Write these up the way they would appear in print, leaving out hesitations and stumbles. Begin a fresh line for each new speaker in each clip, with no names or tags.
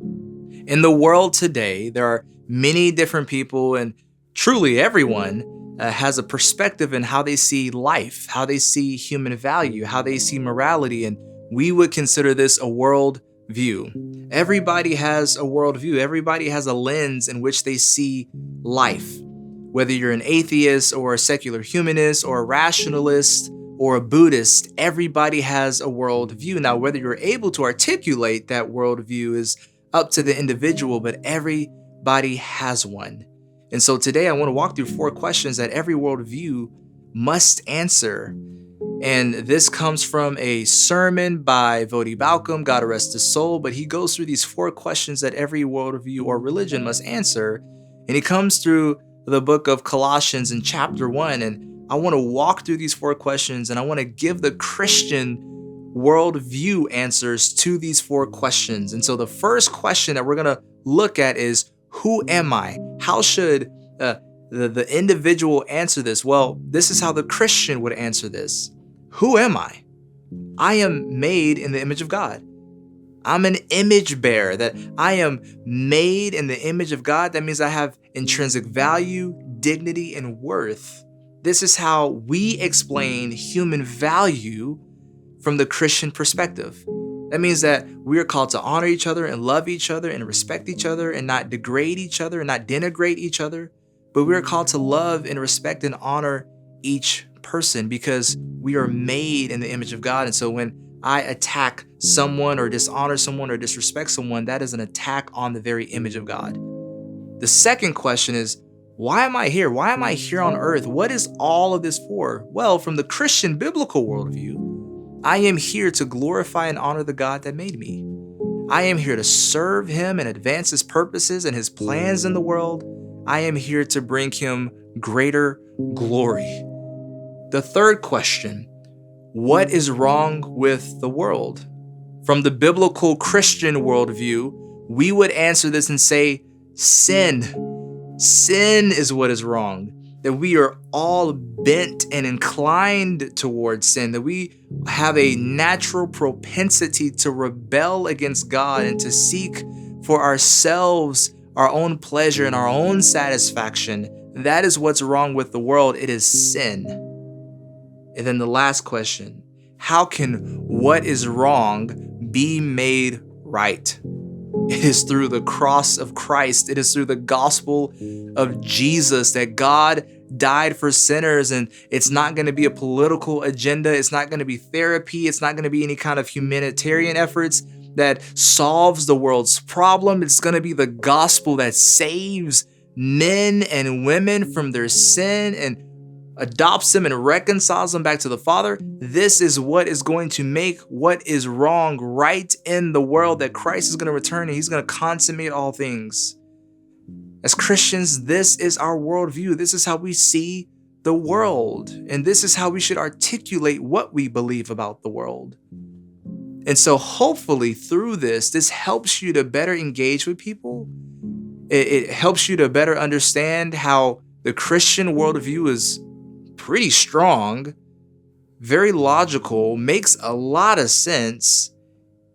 In the world today, there are many different people, and truly everyone has a perspective in how they see life, how they see human value, how they see morality, and we would consider this a world view. Everybody has a worldview. Everybody has a lens in which they see life. Whether you're an atheist or a secular humanist or a rationalist or a Buddhist, everybody has a worldview. Now, whether you're able to articulate that worldview is up to the individual, but everybody has one. And so today I want to walk through 4 questions that every worldview must answer. And this comes from a sermon by Voddie Baucham, God rest his soul, but he goes through these 4 questions that every worldview or religion must answer. And he comes through the book of Colossians in chapter 1. And I want to walk through these 4 questions, and I want to give the Christian worldview answers to these 4 questions. And so the first question that we're going to look at is, who am I? How should the individual answer this? Well, this is how the Christian would answer this. Who am I? I am made in the image of God. I'm an image bearer, that I am made in the image of God. That means I have intrinsic value, dignity, and worth. This is how we explain human value from the Christian perspective. That means that we are called to honor each other and love each other and respect each other and not degrade each other and not denigrate each other, but we are called to love and respect and honor each person because we are made in the image of God. And so when I attack someone or dishonor someone or disrespect someone, that is an attack on the very image of God. The second question is, why am I here? Why am I here on earth? What is all of this for? Well, from the Christian biblical worldview, I am here to glorify and honor the God that made me. I am here to serve him and advance his purposes and his plans in the world. I am here to bring him greater glory. The third question, what is wrong with the world? From the biblical Christian worldview, we would answer this and say, sin. Sin is what is wrong. That we are all bent and inclined towards sin, that we have a natural propensity to rebel against God and to seek for ourselves our own pleasure and our own satisfaction. That is what's wrong with the world. It is sin. And then the last question, how can what is wrong be made right? It is through the cross of Christ. It is through the gospel of Jesus that God died for sinners, and it's not going to be a political agenda. It's not going to be therapy. It's not going to be any kind of humanitarian efforts that solves the world's problem. It's going to be the gospel that saves men and women from their sin and adopts them and reconciles them back to the Father. This is what is going to make what is wrong right in the world, that Christ is going to return and he's going to consummate all things. As Christians, this is our worldview. This is how we see the world. And this is how we should articulate what we believe about the world. And so hopefully through this helps you to better engage with people. It helps you to better understand how the Christian worldview is pretty strong, very logical, makes a lot of sense,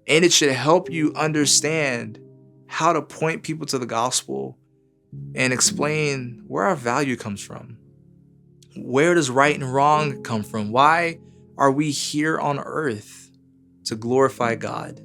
and it should help you understand how to point people to the gospel and explain where our value comes from. Where does right and wrong come from? Why are we here on earth? To glorify God.